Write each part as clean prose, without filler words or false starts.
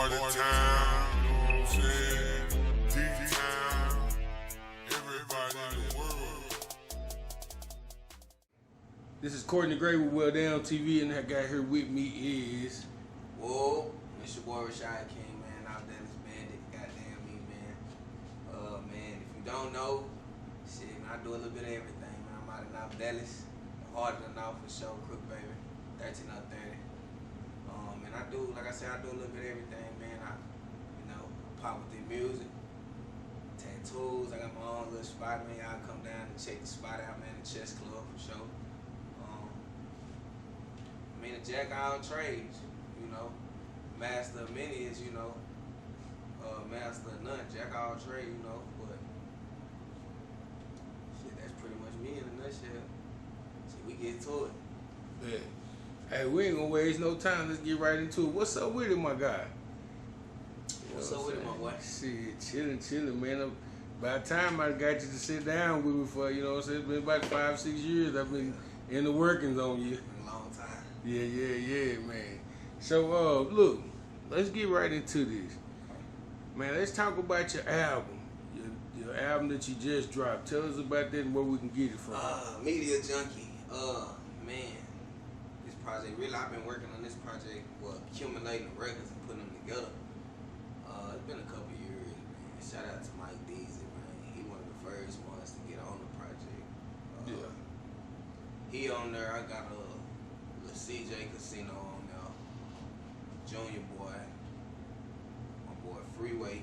Party time, you know what I'm saying? D-town, everybody in the world. This is Courtney Gray with WELLDAM'N TV, and that guy here with me is... Whoa, it's your boy Rischod King, man. I'm Dennis Bandit, goddamn me, man. Man, if you don't know, shit, man, I do a little bit of everything, man. I'm out of North Dallas, harder than now for sure, Crook, baby, 13 up 30. And I do, like I said, I do a little bit of everything, man. I, pop with the music, tattoos. I got my own little spot, man. Y'all come down and check the spot out, man. The Chess Club for sure. I mean, a jack of all trades, master of many is, master of none, jack of all trades, but shit, that's pretty much me in a nutshell. So we get to it. Yeah. Hey, we ain't gonna waste no time. Let's get right into it. What's up with it, my guy? What's up with it, my boy? Shit, chilling, man. By the time I got you to sit down with me for, it's been about 5-6 years. I've been in the workings on you. Been a long time. Yeah, man. So, look, let's get right into this. Man, let's talk about your album. Your album that you just dropped. Tell us about that and where we can get it from. Media Junkie. Man, this project, really, I've been working on this project, accumulating the records and putting them together. It's been a couple years, man. Shout out to Mike Deasy, man. He one of the first ones to get on the project. Yeah. He on there. I got a CJ Casino on there. Junior Boy. My boy Freeway.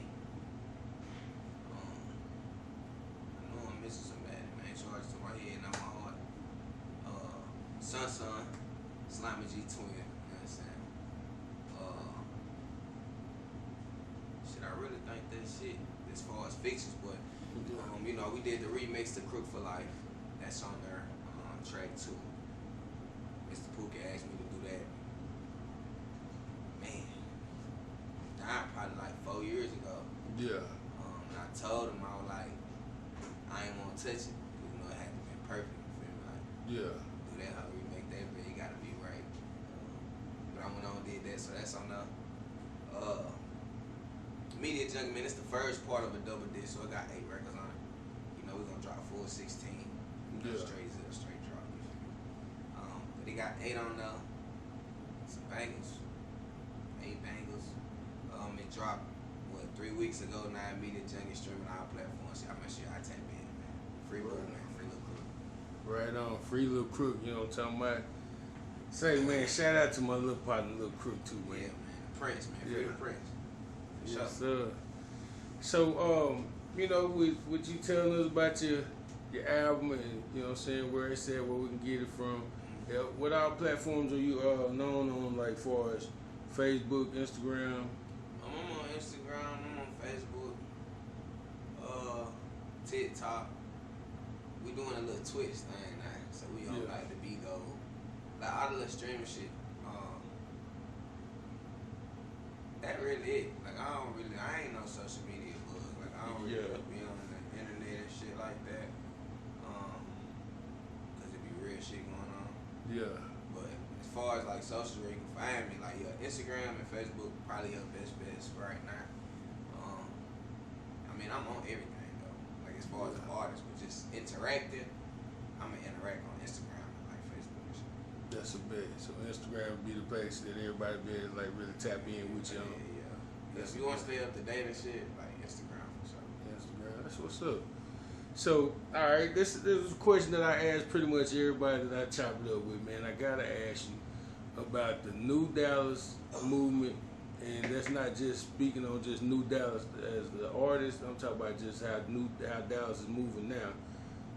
I know I'm missing somebody, man. Charged to my head, not my heart. Sun, Slimy G Twin. You know what I'm saying? Shit, I really think that shit, as far as features, but we did the remix to Crook for Life. That's on there, track 2. Mr. Pookie asked me to do that. Man, died probably like 4 years ago. Yeah. And I told him, I was like, I ain't want to touch it. It had to be perfect. You feel me? Like, Yeah. do that, how we make that, but it gotta be right. But I went on and did that, so that's on the Media Junkie, man. It's the first part of a double disc, so it got 8 records on it. We're gonna drop full 16. Yeah. Straight drop. But it got 8 on there. Some bangers. 8 bangers. It dropped 3 weeks ago now. Media Junkie streaming all platforms. Y'all make sure y'all tap in, man. Free Will, man. Free Little Crook. Right on. Free Little Crook, you know what I'm talking about? Say, man, shout out to my little partner, Little Crook, too, man. Yeah, man. Prince, man. Free the Prince. For sure. Yes, sir. So, with you telling us about your album and, where it's at, where we can get it from, what all platforms are you known on, like, far as Facebook, Instagram? I'm on Instagram, I'm on Facebook, TikTok. We doing a little Twitch thing now, so we on like the Bigo, like all the little streaming shit. That really it. Like I ain't no social media bug. Like I don't really be on the internet and shit like that. Cause it be real shit going on. Yeah. But as far as like social where you can find me, like Instagram and Facebook probably your best right now. I'm on everything though. Like as far as the artist, but just interacting, I'm gonna interact on Instagram and like Facebook and shit. That's a bet. So Instagram would be the place that everybody be able to like really tap in with you on. Yeah. If you want to stay up to date and shit, like Instagram for sure. Instagram, that's what's up. So, all right, this is a question that I ask pretty much everybody that I chop it up with, man. I gotta ask you about the New Dallas movement, and that's not just speaking on just New Dallas as the artist. I'm talking about just how Dallas is moving now.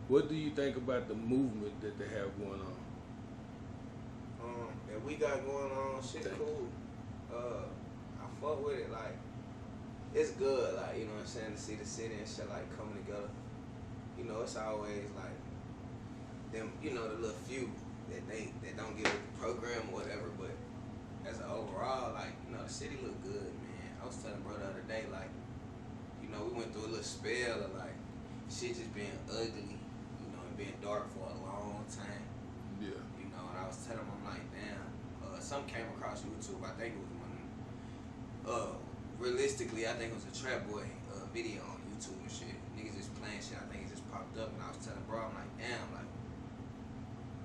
What do you think about the movement that they have going on? That we got going on, shit cool. I fuck with it, like it's good, like you know what I'm saying, to see the city and shit like coming together. It's always like them, the little few that don't get with the program or whatever, but as an overall, like, the city look good, man. I was telling bro the other day, like, we went through a little spell of like shit just being ugly, and being dark for a long time. Yeah. And I was telling him, I'm like, damn, something came across YouTube, I think it was one realistically, I think it was a Trap Boy video on YouTube and shit. Niggas just playing shit. I think it just popped up, and I was telling bro, I'm like, damn, like,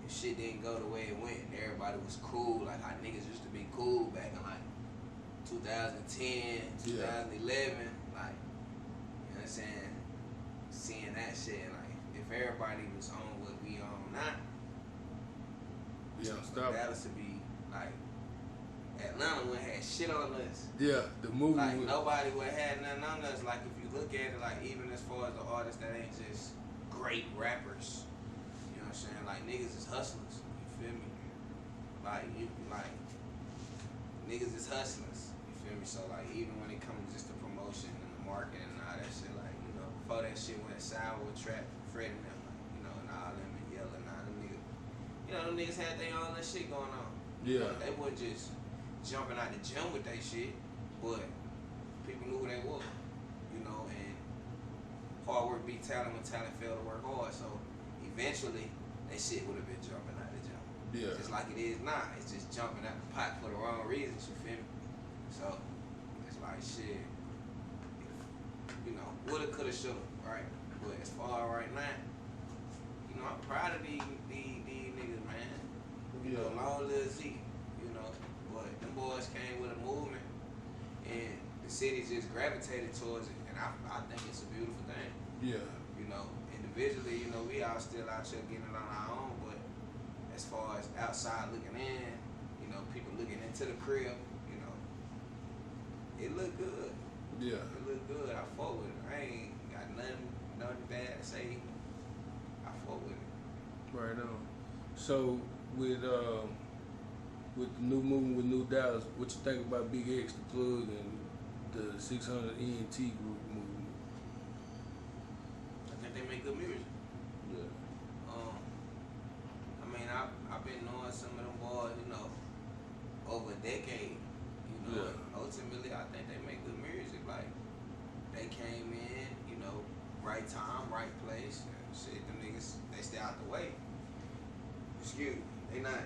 if shit didn't go the way it went, and everybody was cool, like how niggas used to be cool back in like 2010, 2011, like, you know what I'm saying? Seeing that shit, like, if everybody was on what we on now, Dallas would be like, Atlanta would have had shit on us. Yeah, the movie. Like, nobody would have had nothing on us. Like, if you look at it, like, even as far as the artists that ain't just great rappers, you know what I'm saying? Like, niggas is hustlers. You feel me? Like, niggas is hustlers. You feel me? So, like, even when it comes just to promotion and the marketing and all that shit, like, you know, before that shit went sour with Trap, Fred and them, like, you know, and all them and Yellow and all them niggas. You know, them niggas had their own little shit going on. Yeah. You know, they wasn't just jumping out the gym with that shit, but people knew who they were, you know, and hard work beat talent when talent failed to work hard, so eventually that shit would have been jumping out the gym. Yeah. Just like it is now, it's just jumping out the pot for the wrong reasons, you feel me? So, it's like shit, you know, woulda, coulda, shoulda, right? But as far right now, you know, I'm proud of these niggas, man. You know, long live Z, you know. But them boys came with a movement, and the city just gravitated towards it, and I think it's a beautiful thing. Yeah. You know, individually, you know, we all still out here getting it on our own, but as far as outside looking in, you know, people looking into the crib, you know, it look good. Yeah. It look good. I fuck with it. I ain't got nothing bad to say. I fuck with it. Right on. So with the new movement with New Dallas, what you think about Big X, the Plug, and the 600 ENT group movement? I think they make good music. Yeah. I mean, I've been knowing some of them boys, you know, over a decade. You know, Yeah. and ultimately, I think they make good music. Like, they came in, you know, right time, right place. And shit, them niggas, they stay out the way. Excuse me. They not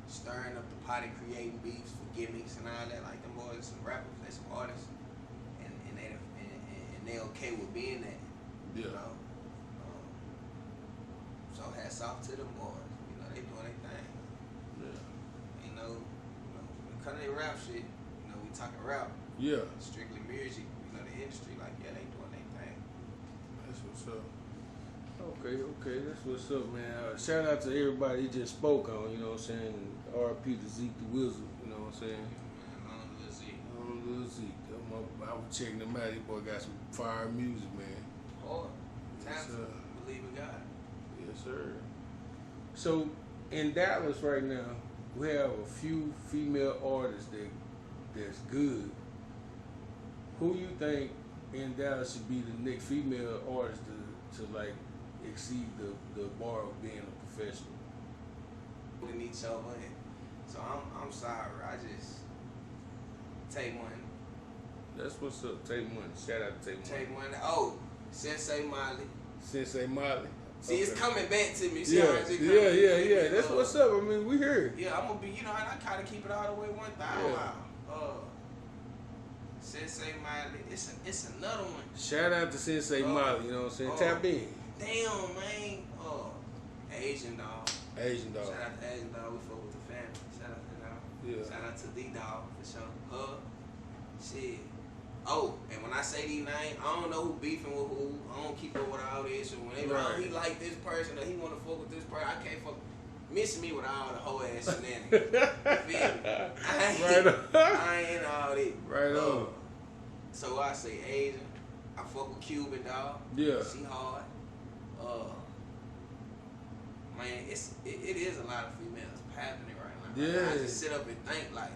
stirring up the pot and creating beefs for gimmicks and all that. Like, them boys are some rappers, they some artists, and they okay with being that. Yeah. You know. So hats off to them boys. You know, they doing their thing. Yeah. You know, when it comes to their rap shit, you know, we talking rap, Yeah. strictly music. You know, the industry, like, yeah, they doing their thing. That's what's up. Okay, that's what's up, man. Shout out to everybody he just spoke on, you know what I'm saying? R.P. to Zeke the Wizard, you know what I'm saying? Man, on Lil Zeke. Lil Zeke. I was checking him out. He boy got some fire music, man. Hard. Yes, Talented. sir. Believe in God. Yes, sir. So in Dallas right now, we have a few female artists that's good. Who you think in Dallas should be the next female artist to like exceed the bar of being a professional? In each other. So I'm sorry. I just take one. That's what's up. Take one. Shout out to Take One. Take one. Oh, Sensei Miley. Sensei Miley. See, it's coming back to me. See Yeah, how it's coming yeah. That's what's up. I mean, we here. Yeah, I'm gonna be. You know, and I kind of keep it all the way 1,000. Sensei Miley. It's another one. Shout out to Sensei Miley. You know what I'm saying? Tap in. Damn, man. Asian dog. Asian dog. Shout out to Asian dog. We fuck with the family. Shout out to the dog. Yeah. Shout out to the dog for sure. Shit. Oh, and when I say these names, I don't know who beefing with who. I don't keep up with all this. So when they like, he like this person or he want to fuck with this person, I can't fuck. Miss me with all the whole ass shenanigans. You feel me? I ain't all that. Right on. So I say Asian. I fuck with Cuban, dog. Yeah. She hard. Man, it is a lot of females happening right now. Yeah. I just sit up and think like,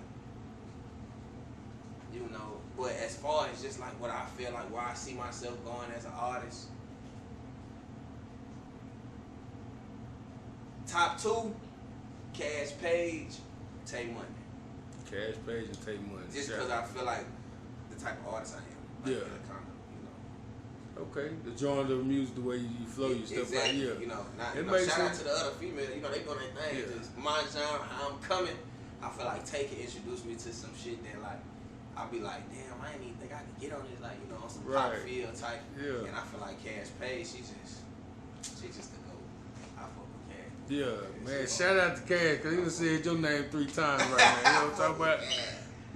you know. But as far as just like what I feel like, where I see myself going as an artist, top 2, Cash Page, Tay Money. Cash Page and Take Money. Just because I feel like the type of artist I am. Like, Yeah. Kind of, you know. Okay, the genre of music, the way you flow your stuff, Exactly. like, yeah. You know, It makes shout out sense. to the other females. You know, they doing their thing. Yeah. Just my genre, how I'm coming. I feel like Tay can introduce me to some shit that like I'll be like, damn, I ain't even think I could get on this, like, you know, on some Right. pop feel type. Yeah. And I feel like Cash Pay, she's just the GOAT. I fuck with Cash. Yeah, man. Shout out to Cash, cause he done said your name 3 times right now. You know what I'm talking about?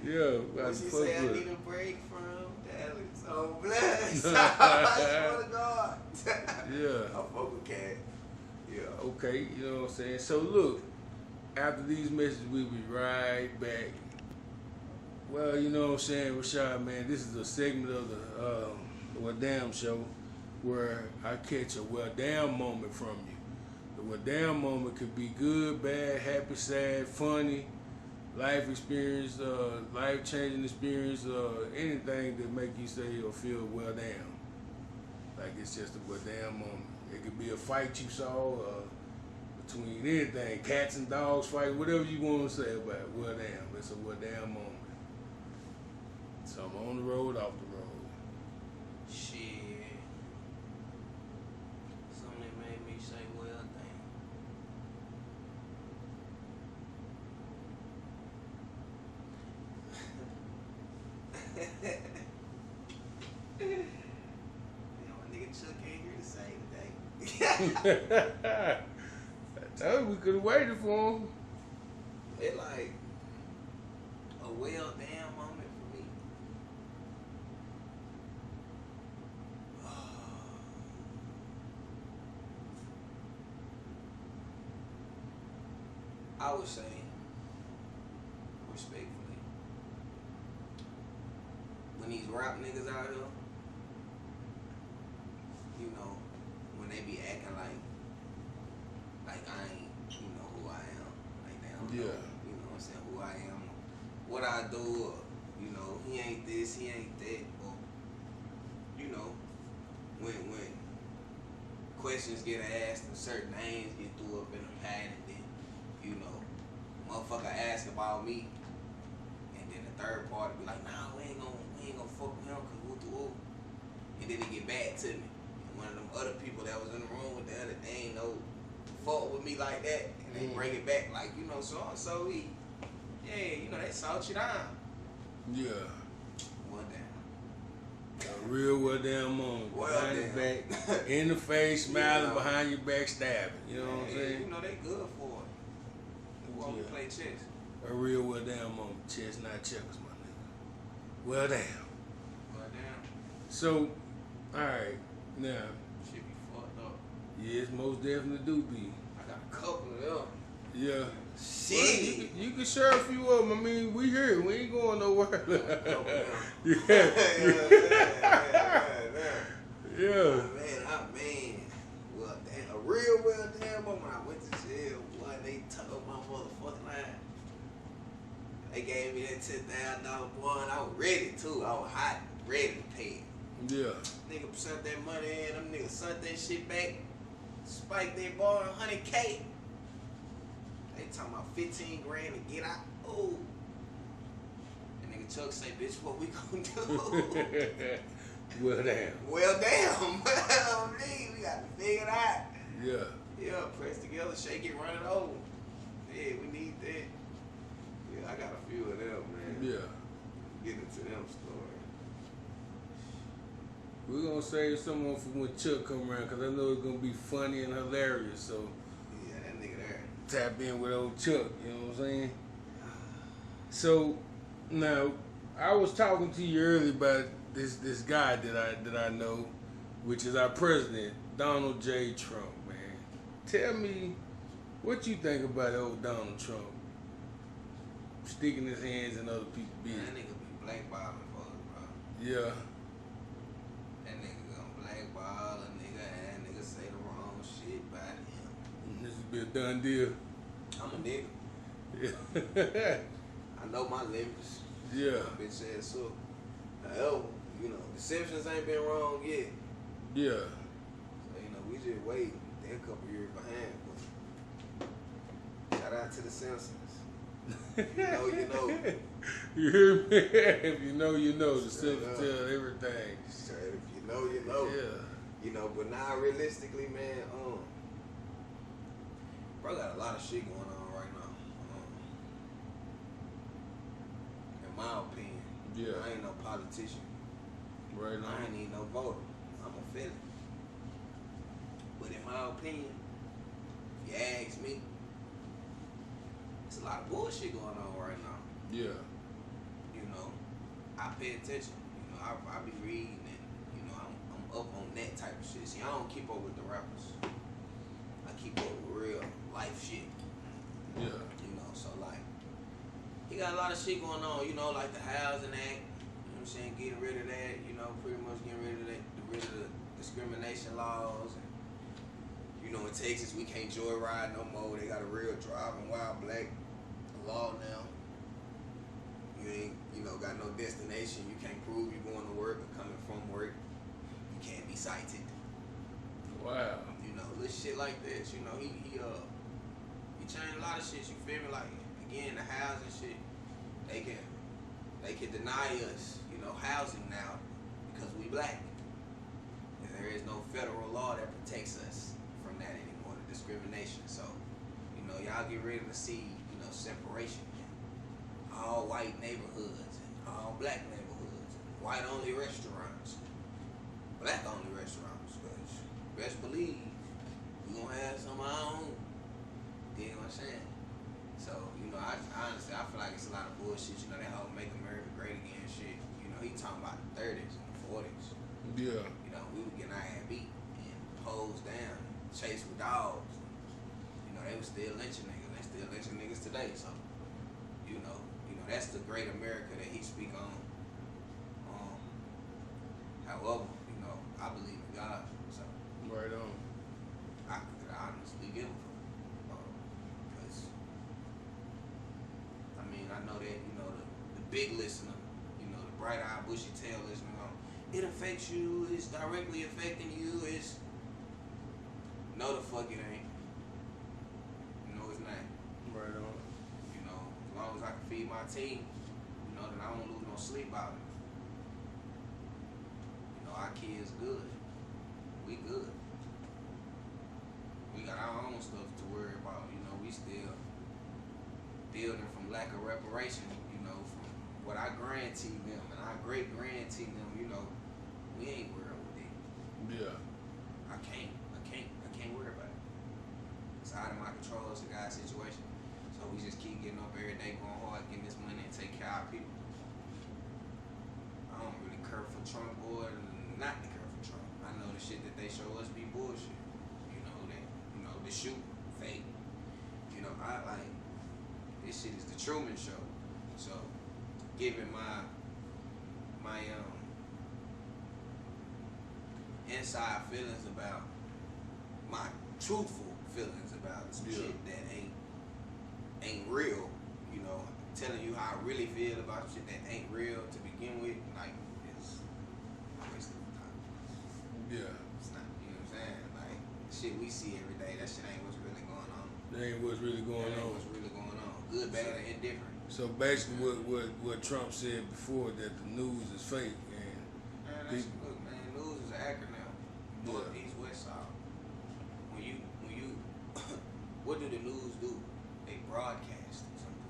Yeah, When she fuck say I with need it. a break from Dallas, oh bless. I swear to God. Yeah. I fuck with Cash. Yeah. Okay, you know what I'm saying? So look, after these messages, we'll be right back. Well, you know what I'm saying, Rischod, man, this is a segment of the Well Damn show where I catch a well damn moment from you. The well damn moment could be good, bad, happy, sad, funny, life experience, life-changing experience, anything that make you say or feel well damn. Like it's just a well damn moment. It could be a fight you saw between anything, cats and dogs fight, whatever you want to say about it. Well damn, it's a well damn moment. So I'm on the road, off the road. Shit. Something that made me say, well, damn. My nigga Chuck ain't here to say today. I told you we could have waited for him. It like a well damn moment for me. I would say, respectfully, when these rap niggas out here, you know, when they be acting like I ain't, you know, who I am, like they don't know, you know what I'm saying, who I am, what I do, or, you know, he ain't this, he ain't that, or, you know, when questions get asked and certain names get threw up in a hat, and then, you know, motherfucker ask about me, and then the third party be like, nah, we ain't gonna fuck with him, cause woo. And then they get back to me. And one of them other people that was in the room with the other, they ain't no fuck with me like that, and they bring it back like, you know, so and so you know, they salt you down. Yeah. Well damn. A real well damn moment. Well Behind damn. your back, in the face, smiling, You know. behind your back, stabbing. You know what I'm saying? You know, they good for it. Who want to Yeah. play chess? A real well damn moment. Chess, not checkers, my nigga. Well damn. Well damn. So, alright, now, Shit be fucked up. yes, most definitely do be. I got a couple of them. Yeah. Shit. Well, you can share a few of them. I mean, we here. We ain't going nowhere. Yeah. Yeah. Man, well, damn, a real well damn moment. I went to jail, boy, they took my motherfucking line. They gave me that $10,000 boy, and I was ready too. I was hot, ready to pay it. Yeah. Nigga sent that money in, them niggas sent that shit back, spiked their boy 100K. They talking about 15 grand to get out. Oh. And nigga Chuck say, bitch, what we gonna do? Well, damn. Well, damn. Well, nigga, we got to figure it out. Yeah. Yeah, press together, shake it, run it over. Yeah, we need that. Yeah, I got a few of them, man. Yeah. Get into them stories. We're going to save someone for when Chuck come around because I know it's going to be funny and hilarious. So Yeah, that nigga there. tap in with old Chuck. You know what I'm saying? So now, I was talking to you earlier about this guy that I know, which is our president, Donald J. Trump, man. Tell me what you think about old Donald Trump sticking his hands in other people's Man, business. that nigga be blackballing folks, bro. Yeah. That nigga gonna blackball a nigga and nigga say the wrong shit about him. This would be a done deal. I'm a nigga. Yeah. I know my limits. Yeah. My bitch said so. However, you know, deceptions ain't been wrong yet. Yeah. So, you know, we just wait. They're a couple years behind. But shout out to the Simpsons. If you know, you know. You hear me? If you know, you know. The Straight Simpsons up. tell everything. Straight, if you know, you know. Yeah. You know, but now realistically, man, bro got a lot of shit going on right now. In my opinion. Yeah. no politician. Right on. I ain't need no voter. I'm a feeling. But in my opinion, if you ask me, there's a lot of bullshit going on right now. Yeah. You know, I pay attention. You know, I be reading and, you know, I'm up on that type of shit. See, I don't keep up with the rappers. I keep up with real life shit. Yeah. You know, so like, he got a lot of shit going on, you know, like the Housing Act, you know what I'm saying, getting rid of that, you know, pretty much getting rid of that, the discrimination laws. And, you know, in Texas, we can't joyride no more. They got a real driving while black law now. You ain't, you know, got no destination. You can't prove you going to work or coming from work. You can't be cited. Wow. You know, little shit like this. You know, he changed a lot of shit. You feel me? Like, again, the housing shit. They can deny us, you know, housing now because we black. And there is no federal law that protects us from that anymore, the discrimination. So, you know, y'all get ready to see, you know, separation. All white neighborhoods and all black neighborhoods. White only restaurants. Black only restaurants. Because best believe we gonna have some of our own. You know what I'm saying? So, you know, I honestly, I feel like it's a lot of bullshit. You know, that whole Make America Great Again shit. You know, he talking about the 30s and the 40s. Yeah. You know, we were getting our ass beat and posed down, chased with dogs. You know, they were still lynching niggas. They still lynching niggas today. So, you know, that's the great America that he speak on. However, you know, I believe in God. So, Right on. I could honestly give a fuck. Because, I mean, I know that, you know, the big listener, you know, the bright-eyed, bushy-tailed listener, it affects you, it's directly affecting you, it's... No, the fuck it ain't. No, it's not. Right on. You know, as long as I can feed my team, you know, then I won't lose no sleep out of it. You know, our kids good. We good. We got our own stuff to worry about. You know, we still building from lack of reparation, you know, from what our grandtie them and our great-grandtie them, you know, we ain't worried with it. Yeah. I can't worry about it. It's out of my control. It's a God's situation. So we just keep getting up every day, going hard, getting this money and take care of our people. I don't really care for Trump or not to care for Trump. I know the shit that they show us be bullshit. You know, the shoot fake. You know, I like this shit is the Truman Show. So given my inside feelings about my truthful feelings about some shit that ain't real, you know, telling you how I really feel about shit that ain't real to begin with, like, it's a waste of time. Yeah. It's not, you know what I'm saying? Like, the shit we see every day, that shit ain't what's really going on. That ain't what's really going That ain't on. what's really going on. Good, bad, or indifferent. So basically what Trump said before, that the news is fake and Man, that's, look, man, news is an acronym. North, east, west, south. When you what do the news do? They broadcast something.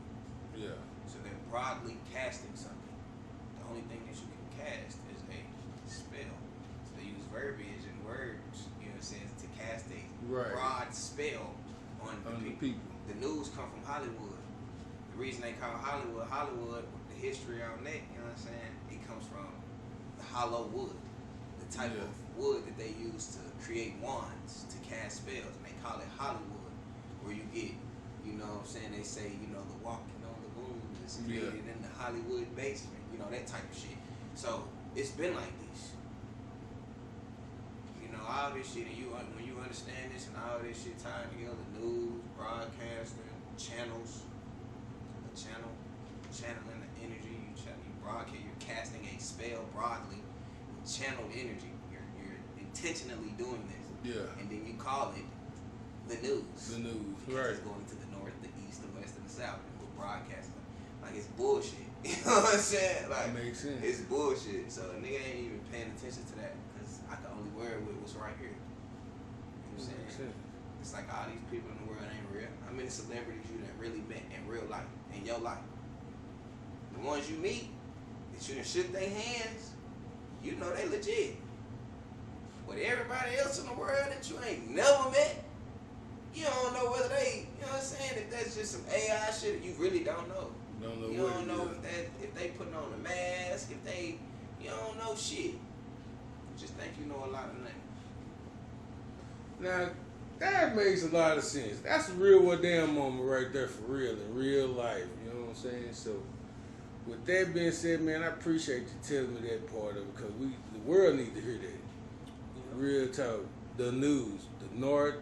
yeah. So they're broadly casting something. The only thing that you can cast is a spell. So they use verbiage and words, you know what I'm saying, to cast a broad spell on the people. The news come from Hollywood. The reason they call Hollywood, the history on that, you know what I'm saying, it comes from the hollow wood. The type of wood that they use to create wands, to cast spells, and they call it Hollywood, where you get, you know what I'm saying, they say, you know, the walking on the moon is created in the Hollywood basement, you know, that type of shit. So, it's been like this. You know, all this shit, and when you understand this and all this shit tied together, news, broadcasting, channels, channeling the energy, you broadcast, you're casting a spell broadly, channeled energy. You're intentionally doing this. Yeah. And then you call it the news. The news, because right. It's going to the north, the east, the west, and the south. And we're broadcasting. Like, it's bullshit. You know what I'm saying? Like, that makes sense. It's bullshit. So a nigga ain't even paying attention to that because I can only worry with what's right here. You know what I'm saying? It's like all these people in the world ain't real. How many celebrities you done really met in real life, in your life? The ones you meet is that you done shook their hands, you know they legit. But everybody else in the world that you ain't never met, you don't know whether they, you know what I'm saying? If that's just some AI shit, you really don't know. Don't know You what don't it know is. if they putting on a mask, if they, you don't know shit. Just think you know a lot of names. Now, that makes a lot of sense. That's a real what damn moment right there for real, in real life. You know what I'm saying? So, with that being said, man, I appreciate you telling me that part of it because the world needs to hear that. Real talk. The news, the North,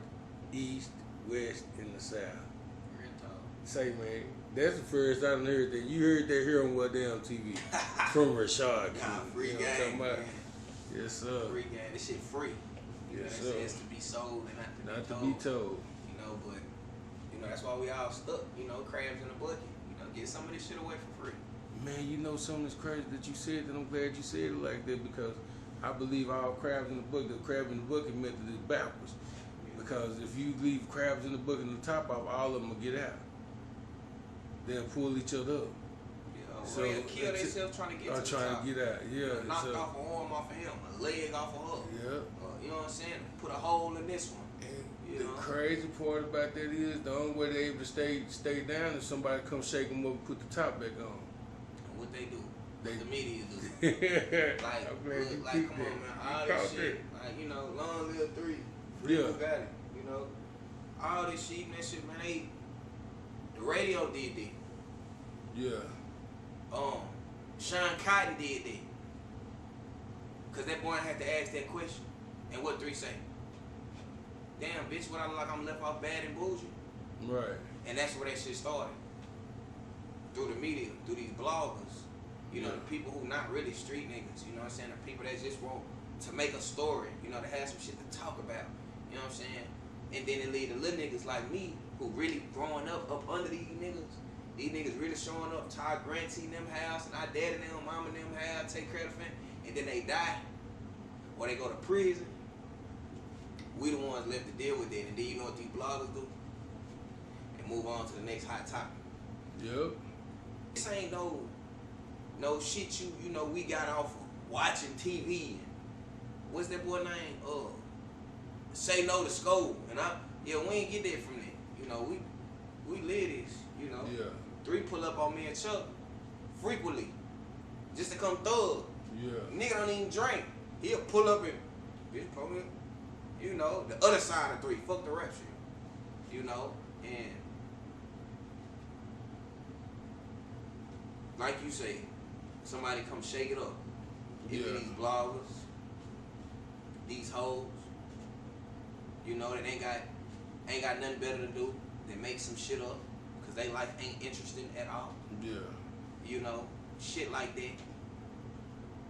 East, West, and the South. Real talk. Say, man, that's the first I done heard that. You heard that here on WELLDAM'N TV from Rischod King. Nah, free You know what I'm game, talking about? man. Yes, sir. Free game. This shit free. You know Yes, what I'm saying? sir. It's to be sold and Not not to to be be told. told. You know, but you know that's why we all stuck. You know, crabs in a bucket. You know, get some of this shit away for free. Man, you know something that's crazy that you said that I'm glad you said it like that because I believe all crabs in the bucket, the crab in the bucket method is backwards. Because if you leave crabs in the bucket and the top off, all of them will get out. They'll pull each other up. Yeah, So, they'll kill themselves trying to get to the trying top. to get out. Yeah. Knock so, off an arm off of him, a leg off of her. Yeah. You know what I'm saying? Put a hole in this one. And You the know? crazy part about that is the only way they're able to stay down is somebody come shake them up and put the top back on. And what they do? They- What the media do? Like, I'm glad you like, picked come that. on, man. You All caught this shit. Like, you know, long live 3. Yeah. Bugatti. You know, all this shit and that shit, man. The radio did that. Yeah. Sean Cotton did that. Cause that boy had to ask that question. And what 3 say? Damn, bitch, what I look like I'm left off bad and bougie? Right. And that's where that shit started. Through the media, through these bloggers. You know, Yeah. the people who not really street niggas, you know what I'm saying? The people that just want to make a story, you know, to have some shit to talk about. You know what I'm saying? And then it lead to little niggas like me who really growing up under these niggas. These niggas really showing up to our grantee in them house and our daddy and them, mama and them house, take care of the family, and then they die. Or they go to prison. We the ones left to deal with it. And then you know what these bloggers do? And move on to the next hot topic. Yep. This ain't no shit you know we got off of watching TV. What's that boy name? Say No to Scold. And we ain't get that from that. You know, we live this, you know. Yeah. 3 pull up on me and Chuck frequently. Just to come thug. Yeah. Nigga don't even drink. He'll pull up and bitch pull me. You know, the other side of 3. Fuck the rap shit. You know, and like you say, somebody come shake it up. It be Yeah. these bloggers, these hoes, you know, that ain't got nothing better to do than make some shit up because they life ain't interesting at all. Yeah. You know, shit like that.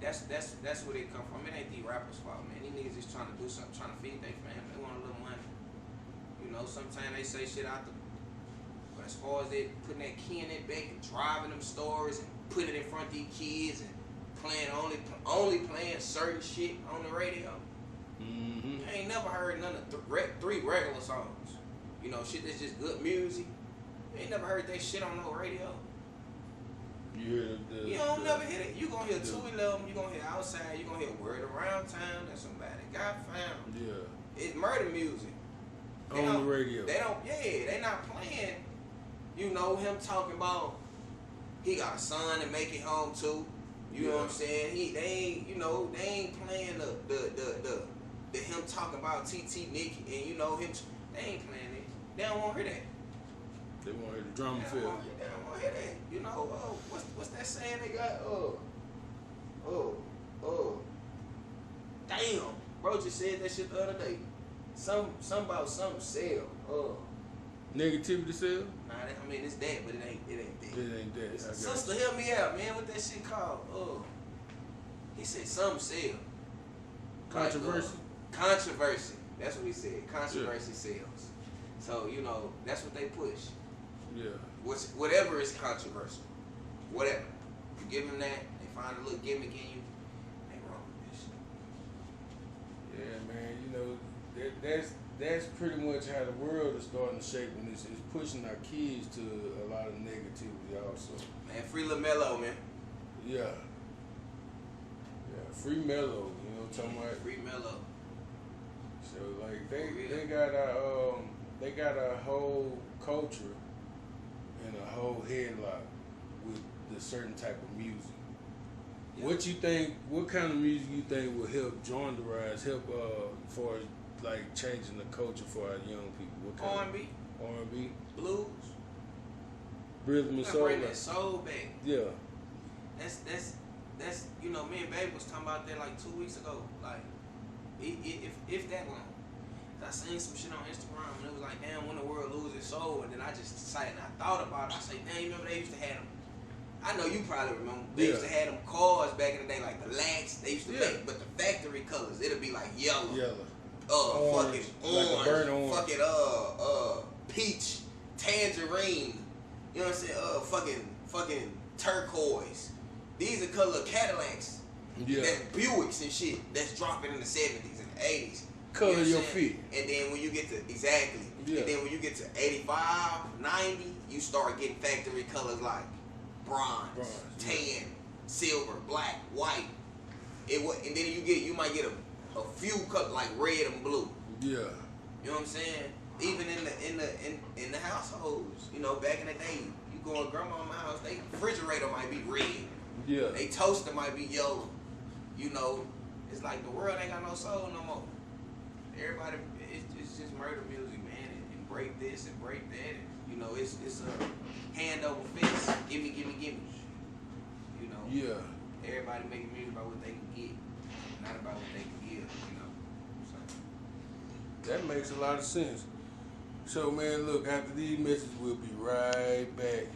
That's where they come from. It ain't these rappers' fault, man. These niggas just trying to do something, trying to feed their family. They want a little money. You know, sometimes they say shit out the. But as far as they putting that key in that back and driving them stories and putting it in front of these kids and playing only playing certain shit on the radio. Mm-hmm. I ain't never heard none of 3 regular songs. You know, shit that's just good music. You ain't never heard that shit on no radio. You hear You don't never hear it. You gonna hear 211. You gonna hear Outside. You gonna hear Word Around Town that somebody got found. Yeah. It's murder music. They On the don't- radio. They don't. Yeah, they not playing. You know him talking about he got a son to make it home to. You know what I'm saying? They ain't. You know they ain't playing the him talking about TT Nick and you know him. They ain't playing it. They don't want to hear that. They want to hear the drama They field. don't want to hear that. You know, what's that saying they got? Damn, bro just said that shit the other day. Some about something sell. Negativity sale? Nah, I mean it's that, but it ain't that. It ain't that. I got Sister, help me out, man. What that shit called? He said something sell. Controversy? Like, controversy. That's what he said. Controversy sells. So you know that's what they push. Yeah. Whatever is controversial, whatever. You give them that, they find a little gimmick in you. Ain't wrong with this shit. Yeah, man. You know, that's pretty much how the world is starting to shape, and it's pushing our kids to a lot of negativity also. Man, free LaMelo, man. Yeah. Free Mellow, you know what I'm talking about? Free Mellow. So like they got a whole culture and a whole headlock with the certain type of music. Yeah. What you think? What kind of music you think will help join the rise? Help for like changing the culture for our young people? What kind R&B, of R&B, blues. rhythm and soul? Bring that soul back. Yeah. That's you know, me and Babe was talking about that like 2 weeks ago. Like, if that long. I seen some shit on Instagram and it was like, damn, when the world loses soul. And then I just decided, and I thought about it. I say, damn, you remember they used to have them? I know you probably remember. They used to have them cars back in the day, like the Lax. They used to make, but the factory colors, it'll be like yellow. Orange, Fucking orange, like a burnt orange. fucking peach, tangerine. You know what I'm saying? Fucking turquoise. These are color Cadillacs. Yeah. That's Buicks and shit. That's dropping in the 70s and 80s. Color you know your feet. And then when you get to and then when you get to 85, 90, you start getting factory colors like bronze, tan, silver, black, white. And then you might get a few colors like red and blue. Yeah. You know what I'm saying? Even in the households, you know, back in the day, you go to grandma's house, they refrigerator might be red. Yeah. They toaster might be yellow. You know, it's like the world ain't got no soul no more. Everybody, it's just murder music, man, and break this and break that. And, you know, it's a hand over fist. Gimme. You know. Yeah. Everybody making music about what they can get, not about what they can give. You know. So. That makes a lot of sense. So, man, look, after these messages, we'll be right back.